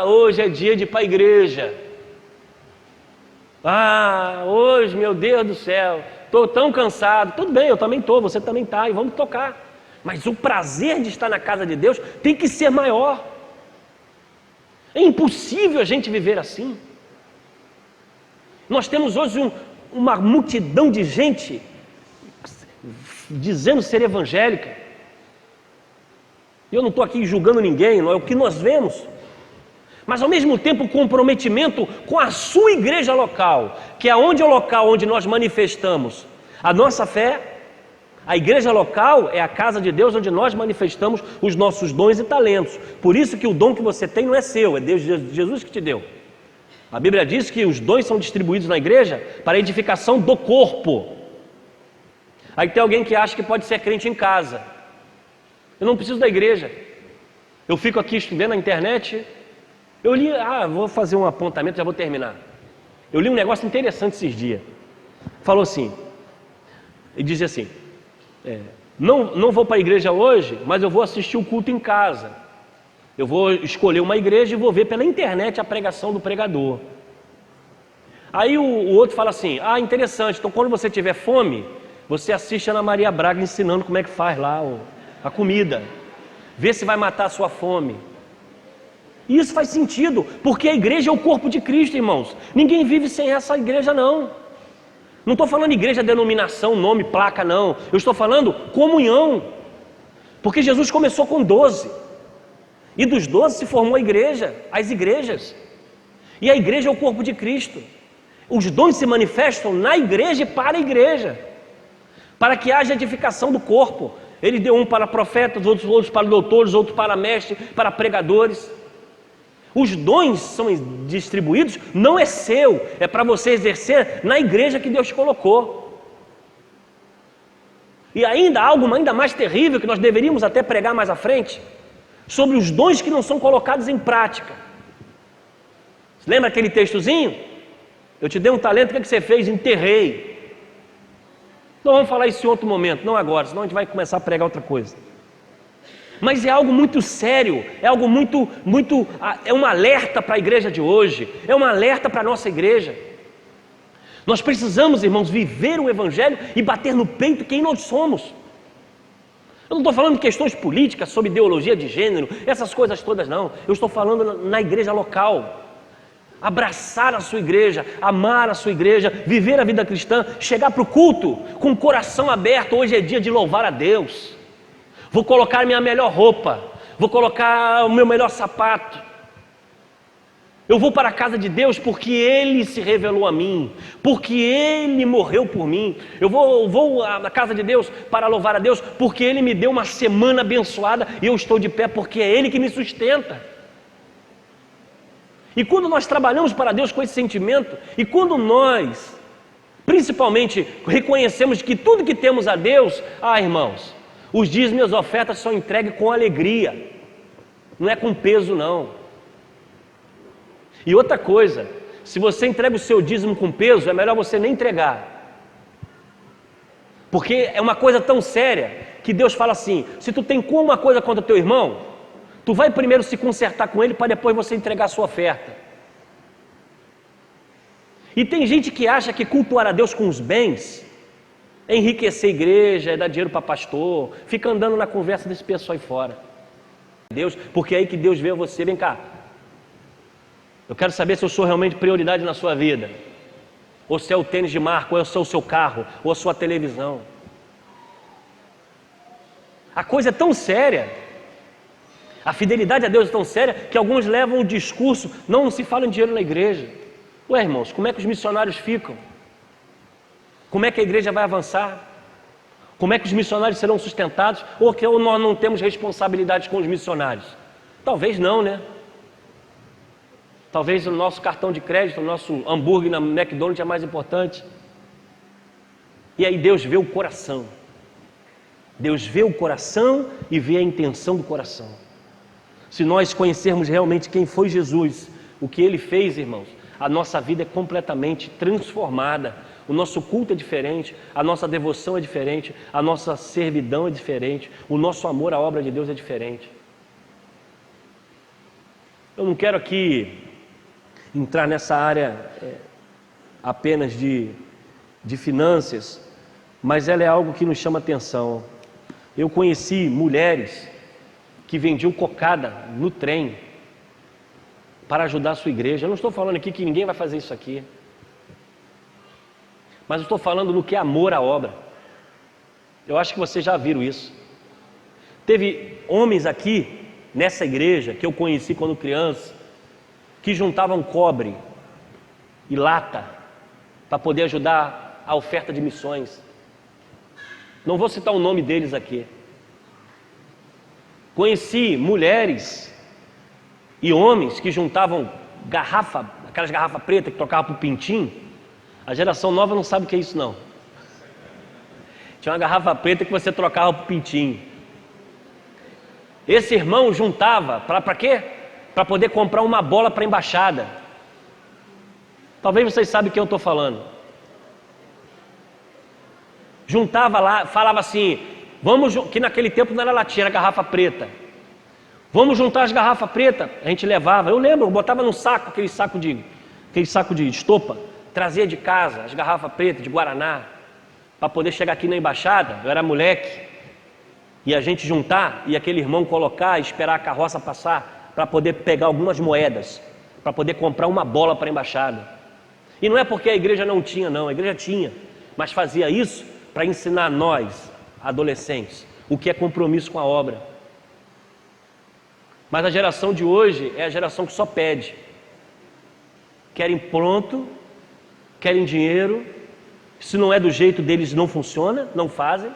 Hoje é dia de ir para a igreja. Hoje, meu Deus do céu, estou tão cansado. Tudo bem, eu também estou, você também está, e vamos tocar. Mas o prazer de estar na casa de Deus tem que ser maior. É impossível a gente viver assim. Nós temos hoje uma multidão de gente dizendo ser evangélica. Eu não estou aqui julgando ninguém, não é o que nós vemos. Mas ao mesmo tempo comprometimento com a sua igreja local, que é o local onde nós manifestamos a nossa fé. A igreja local é a casa de Deus onde nós manifestamos os nossos dons e talentos. Por isso que o dom que você tem não é seu, é Deus, Jesus que te deu. A Bíblia diz que os dons são distribuídos na igreja para a edificação do corpo. Aí tem alguém que acha que pode ser crente em casa. Eu não preciso da igreja. Eu fico aqui estudando na internet. Eu li, vou fazer um apontamento, já vou terminar. Eu li um negócio interessante esses dias. Falou assim, ele dizia assim, não vou para a igreja hoje, mas eu vou assistir o culto em casa. Eu vou escolher uma igreja e vou ver pela internet a pregação do pregador. Aí o outro fala assim, interessante, então quando você tiver fome, você assiste a Ana Maria Braga ensinando como é que faz lá a comida. Vê se vai matar a sua fome. E isso faz sentido, porque a igreja é o corpo de Cristo, irmãos. Ninguém vive sem essa igreja, não. Não estou falando igreja, denominação, nome, placa, não. Eu estou falando comunhão. Porque Jesus começou com 12. E dos 12 se formou a igreja, as igrejas. E a igreja é o corpo de Cristo. Os dons se manifestam na igreja e para a igreja. Para que haja edificação do corpo. Ele deu um para profetas, outros para doutores, outros para mestres, para pregadores. Os dons são distribuídos, não é seu, é para você exercer na igreja que Deus te colocou. E ainda algo ainda mais terrível que nós deveríamos até pregar mais à frente, sobre os dons que não são colocados em prática. Lembra aquele textozinho? Eu te dei um talento, o que você fez? Enterrei. Não vamos falar isso em outro momento, não agora, senão a gente vai começar a pregar outra coisa. Mas é algo muito sério, é algo é um alerta para a igreja de hoje, é um alerta para a nossa igreja. Nós precisamos, irmãos, viver o Evangelho e bater no peito quem nós somos. Eu não estou falando de questões políticas, sobre ideologia de gênero, essas coisas todas não. Eu estou falando na igreja local. Abraçar a sua igreja, amar a sua igreja, viver a vida cristã, chegar para o culto com o coração aberto. Hoje é dia de louvar a Deus. Vou colocar minha melhor roupa, vou colocar o meu melhor sapato. Eu vou para a casa de Deus porque Ele se revelou a mim, porque Ele morreu por mim. Eu vou à casa de Deus para louvar a Deus porque Ele me deu uma semana abençoada e eu estou de pé porque é Ele que me sustenta. E quando nós trabalhamos para Deus com esse sentimento, e quando nós, principalmente, reconhecemos que tudo que temos a Deus, irmãos, os dízimos e as ofertas são entregues com alegria, não é com peso não. E outra coisa, se você entrega o seu dízimo com peso, é melhor você nem entregar, porque é uma coisa tão séria, que Deus fala assim, se tu tem alguma coisa contra teu irmão, tu vai primeiro se consertar com ele, para depois você entregar a sua oferta. E tem gente que acha que cultuar a Deus com os bens é enriquecer a igreja, é dar dinheiro para pastor, fica andando na conversa desse pessoal aí fora. Deus, porque é aí que Deus vê você. Vem cá, eu quero saber se eu sou realmente prioridade na sua vida, ou se é o tênis de marca, ou se é o seu carro, ou a sua televisão. A coisa é tão séria, a fidelidade a Deus é tão séria, que alguns levam o discurso, não se fala em dinheiro na igreja. Ué, irmãos, como é que os missionários ficam? Como é que a igreja vai avançar? Como é que os missionários serão sustentados? Ou que nós não temos responsabilidades com os missionários? Talvez não, né? Talvez o nosso cartão de crédito, o nosso hambúrguer na McDonald's é mais importante. E aí Deus vê o coração. Deus vê o coração e vê a intenção do coração. Se nós conhecermos realmente quem foi Jesus, o que Ele fez, irmãos, a nossa vida é completamente transformada. O nosso culto é diferente, a nossa devoção é diferente, a nossa servidão é diferente, o nosso amor à obra de Deus é diferente. Eu não quero aqui entrar nessa área apenas de finanças, mas ela é algo que nos chama atenção. Eu conheci mulheres que vendiam cocada no trem para ajudar a sua igreja. Eu não estou falando aqui que ninguém vai fazer isso aqui, mas eu estou falando no que é amor à obra. Eu acho que vocês já viram isso. Teve homens aqui nessa igreja que eu conheci quando criança, que juntavam cobre e lata para poder ajudar a oferta de missões. Não vou citar o nome deles aqui. Conheci mulheres e homens que juntavam aquelas garrafas pretas que trocavam para o pintinho. A geração nova não sabe o que é isso não. Tinha uma garrafa preta que você trocava para o pintinho. Esse irmão juntava, para quê? Para poder comprar uma bola para a embaixada. Talvez vocês saibam o que eu estou falando. Juntava lá, falava assim, que naquele tempo não era latinha, era garrafa preta. Vamos juntar as garrafas pretas. A gente levava, eu lembro, eu botava num saco, aquele saco de estopa, trazia de casa as garrafas pretas de Guaraná, para poder chegar aqui na embaixada. Eu era moleque, e a gente juntar, e aquele irmão colocar, esperar a carroça passar, para poder pegar algumas moedas, para poder comprar uma bola para a embaixada. E não é porque a igreja não tinha, não, a igreja tinha, mas fazia isso para ensinar a nós, adolescentes, o que é compromisso com a obra. Mas a geração de hoje é a geração que só pede. Querem pronto, querem dinheiro, se não é do jeito deles não funciona, não fazem.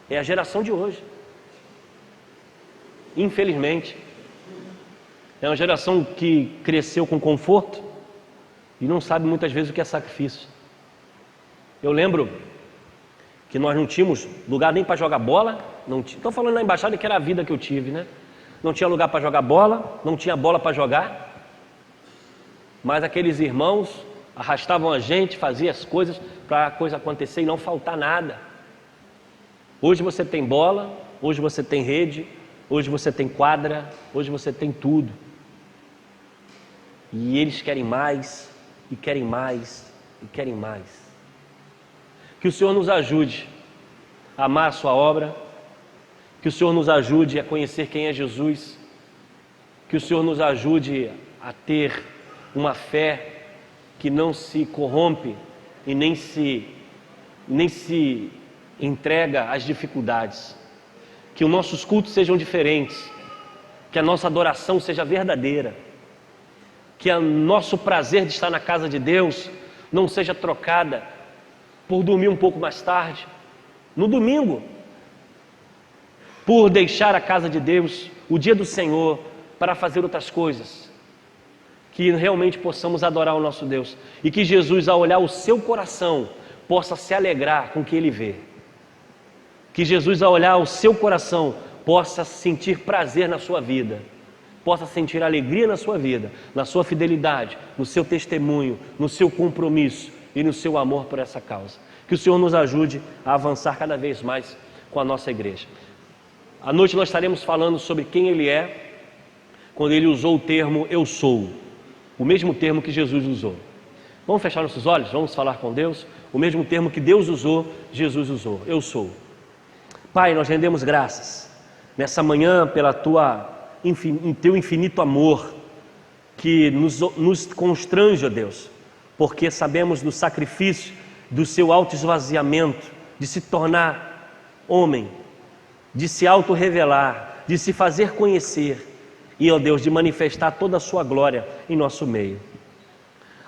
É a geração de hoje. Infelizmente. É uma geração que cresceu com conforto e não sabe muitas vezes o que é sacrifício. Eu lembro que nós não tínhamos lugar nem para jogar bola. Estou falando na embaixada que era a vida que eu tive, né? Não tinha lugar para jogar bola, não tinha bola para jogar. Mas aqueles irmãos arrastavam a gente, faziam as coisas para a coisa acontecer e não faltar nada. Hoje você tem bola, hoje você tem rede, hoje você tem quadra, hoje você tem tudo. E eles querem mais, e querem mais, e querem mais. Que o Senhor nos ajude a amar a sua obra, que o Senhor nos ajude a conhecer quem é Jesus, que o Senhor nos ajude a ter uma fé que não se corrompe e nem se entrega às dificuldades. Que os nossos cultos sejam diferentes, que a nossa adoração seja verdadeira, que o nosso prazer de estar na casa de Deus não seja trocada por dormir um pouco mais tarde, no domingo, por deixar a casa de Deus, o dia do Senhor, para fazer outras coisas. Que realmente possamos adorar o nosso Deus e que Jesus, ao olhar o seu coração, possa se alegrar com o que Ele vê. Que Jesus, ao olhar o seu coração, possa sentir prazer na sua vida, possa sentir alegria na sua vida, na sua fidelidade, no seu testemunho, no seu compromisso e no seu amor por essa causa. Que o Senhor nos ajude a avançar cada vez mais com a nossa igreja. À noite nós estaremos falando sobre quem Ele é, quando Ele usou o termo eu sou, o mesmo termo que Jesus usou. Vamos fechar nossos olhos, vamos falar com Deus, o mesmo termo que Deus usou, Jesus usou, eu sou. Pai, nós rendemos graças nessa manhã pela teu infinito amor que nos constrange, ó Deus, porque sabemos do sacrifício, do seu autoesvaziamento, de se tornar homem, de se auto-revelar, de se fazer conhecer e, ó Deus, de manifestar toda a sua glória em nosso meio.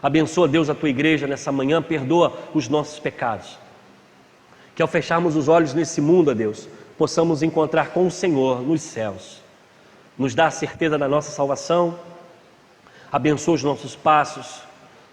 Abençoa, Deus, a tua igreja nessa manhã, perdoa os nossos pecados. Que ao fecharmos os olhos nesse mundo, ó Deus, possamos encontrar com o Senhor nos céus. Nos dá a certeza da nossa salvação, abençoa os nossos passos,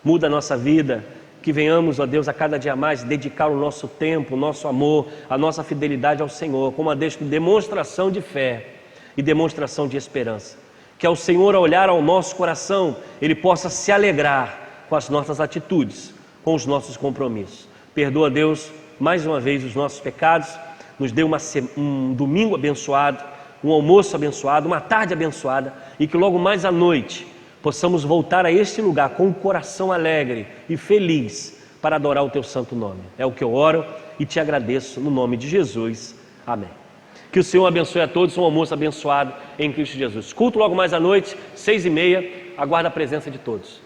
muda a nossa vida, que venhamos, ó Deus, a cada dia mais dedicar o nosso tempo, o nosso amor, a nossa fidelidade ao Senhor, como uma demonstração de fé e demonstração de esperança. Que ao Senhor, ao olhar ao nosso coração, Ele possa se alegrar com as nossas atitudes, com os nossos compromissos. Perdoa, Deus, mais uma vez os nossos pecados, nos dê um domingo abençoado, um almoço abençoado, uma tarde abençoada, e que logo mais à noite possamos voltar a este lugar com o coração alegre e feliz para adorar o teu santo nome. É o que eu oro e te agradeço no nome de Jesus. Amém. Que o Senhor abençoe a todos, um almoço abençoado em Cristo Jesus. Culto logo mais à noite, 6h30, aguarda a presença de todos.